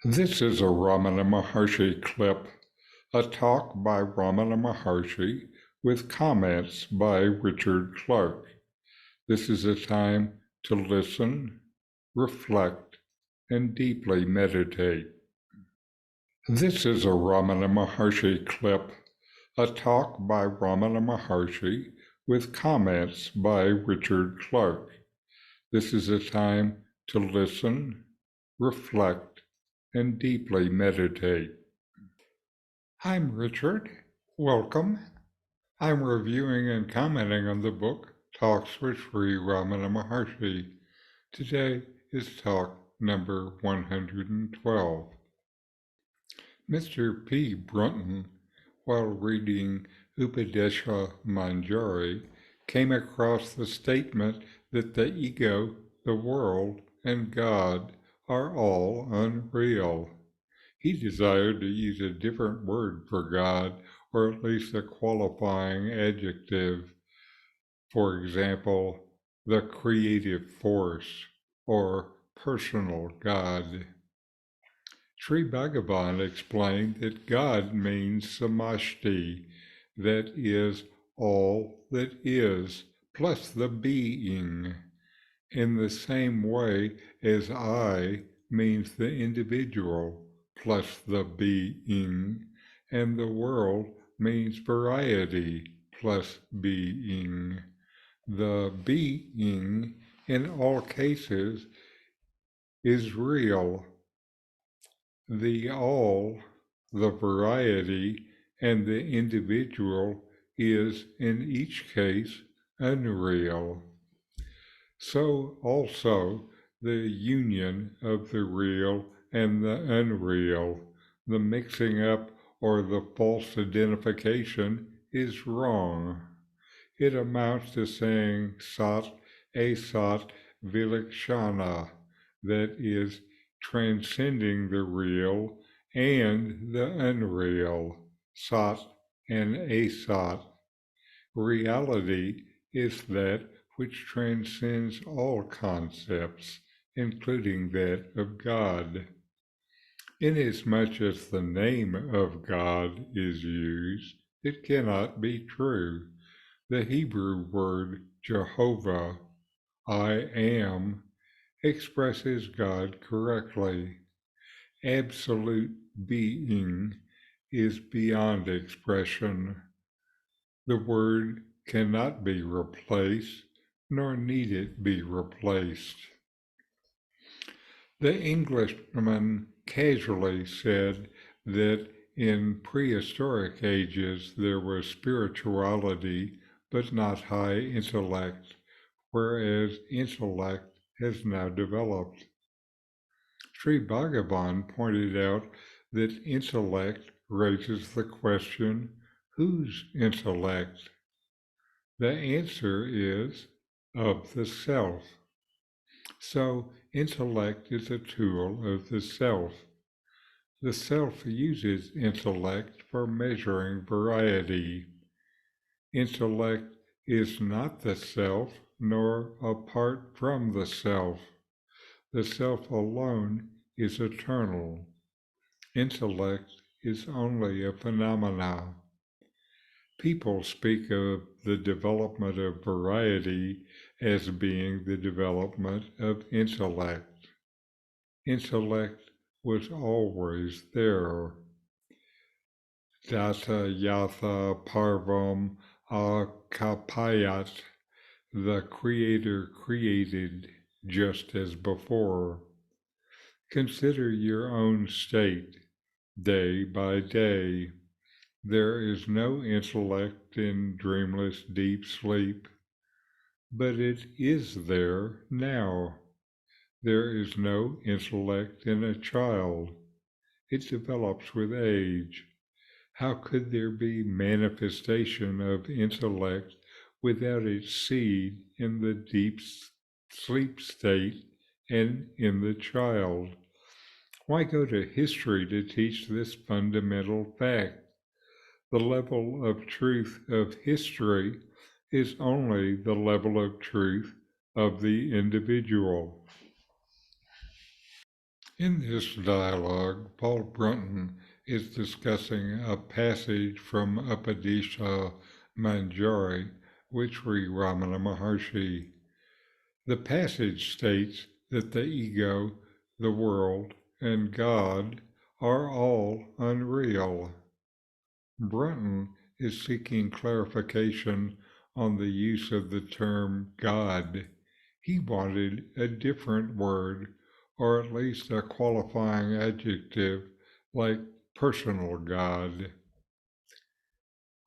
This is a Ramana Maharshi clip, a talk by Ramana Maharshi with comments by Richard Clarke. This is a time to listen, reflect, and deeply meditate. This is a Ramana Maharshi clip, a talk by Ramana Maharshi with comments by Richard Clarke. This is a time to listen, reflect, and deeply meditate. I'm Richard. Welcome. I'm reviewing and commenting on the book Talks with Sri Ramana Maharshi. Today is talk number 112. Mr. P. Brunton, while reading Upadesha Manjari, came across the statement that the ego, the world, and God are all unreal. He desired to use a different word for God, or at least a qualifying adjective. For example, the creative force, or personal God. Sri Bhagavan explained that God means SAMASHTI, that is, all that is, plus the being, in the same way as I means the individual, plus the being, and the world means variety, plus being. The being, in all cases, is real. The all, the variety, and the individual is, in each case, unreal. So also the union of the real and the unreal, the mixing up or the false identification is wrong. It amounts to saying sad-asadvilakshana, that is, transcending the real and the unreal, sat and asat. Reality is that which transcends all concepts, including that of God. Inasmuch as the name of God is used, it cannot be true. The Hebrew word Jehovah, I am, expresses God correctly. Absolute being is beyond expression. The word cannot be replaced, nor need it be replaced. The Englishman casually said that in prehistoric ages there was spirituality but not high intellect, whereas intellect has now developed. Sri Bhagavan pointed out that intellect raises the question, whose intellect? The answer is of the self. So intellect is a tool of the self. The self uses intellect for measuring variety. Intellect is not the self, nor apart from the self. The self alone is eternal. Intellect is only a phenomena. People speak of the development of variety as being the development of intellect. Intellect was always there. Data yatha parvam akapayat, the Creator created just as before. Consider your own state, day by day. There is no intellect in dreamless deep sleep, but it is there now. There is no intellect in a child. It develops with age. How could there be manifestation of intellect without its seed in the deep sleep state and in the child? Why go to history to teach this fundamental fact? The level of truth of history is only the level of truth of the individual. In this dialogue, Paul Brunton is discussing a passage from Upadesha Manjari, which Sri Ramana Maharshi. The passage states that the ego, the world, and God are all unreal. Brunton is seeking clarification on the use of the term God. He wanted a different word, or at least a qualifying adjective like personal God.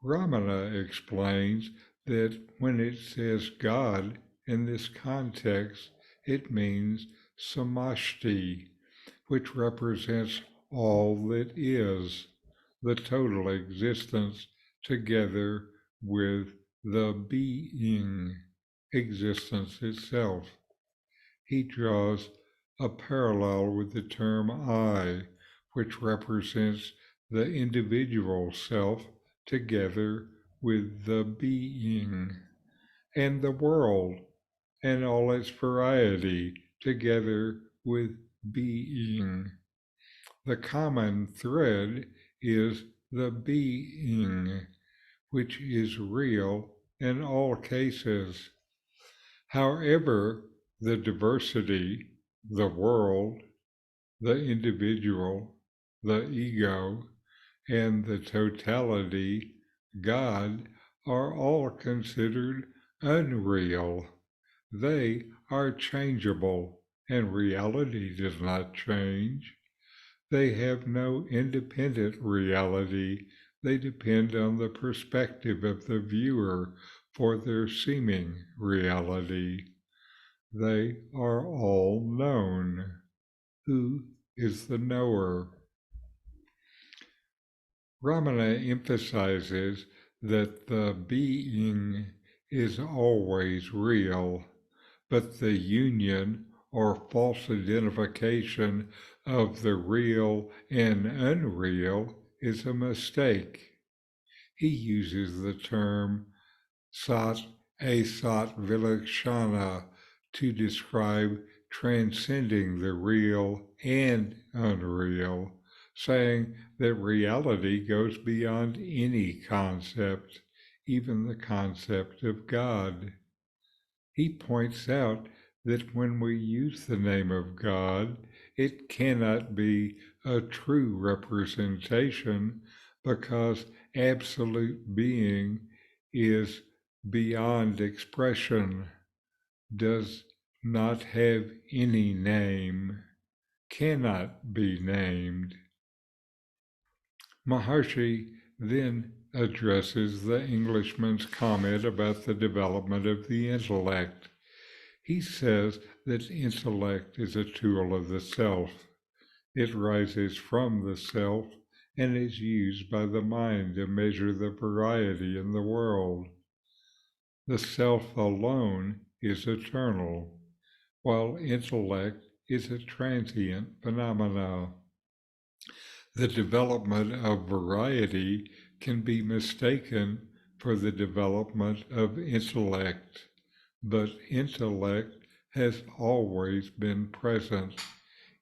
Ramana explains that when it says God in this context, it means SAMASHTI, which represents all that is, the total existence, together with the being, existence itself. He draws a parallel with the term I, which represents the individual self together with the being, and the world and all its variety together with being. The common thread is the being, which is real in all cases. However, the diversity, the world, the individual, the ego, and the totality, God, are all considered unreal. They are changeable, and reality does not change. They have no independent reality. They depend on the perspective of the viewer for their seeming reality. They are all known. Who is the knower? Ramana emphasizes that the being is always real, but the union or false identification of the real and unreal is a mistake. He uses the term sad-asadvilakshana to describe transcending the real and unreal, saying that reality goes beyond any concept, even the concept of God. He points out that when we use the name of God, it cannot be a true representation because absolute being is beyond expression, does not have any name, cannot be named. Maharshi then addresses the Englishman's comment about the development of the intellect. He says that intellect is a tool of the self. It rises from the self and is used by the mind to measure the variety in the world. The self alone is eternal, while intellect is a transient phenomena. The development of variety can be mistaken for the development of intellect, but intellect has always been present,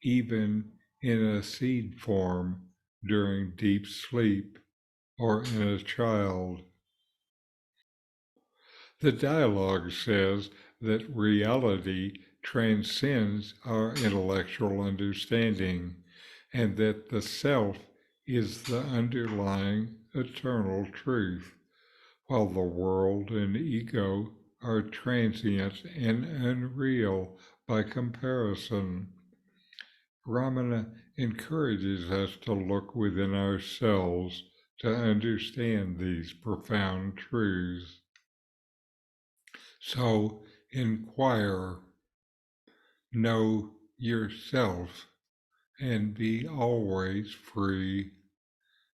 even in a seed form during deep sleep or in a child. The dialogue says that reality transcends our intellectual understanding and that the self is the underlying eternal truth, while the world and ego are transient and unreal by comparison. Ramana encourages us to look within ourselves to understand these profound truths. So inquire, know yourself, and be always free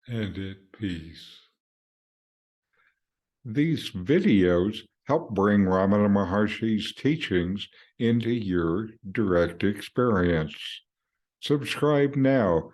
and at peace. These videos help bring Ramana Maharshi's teachings into your direct experience. Subscribe now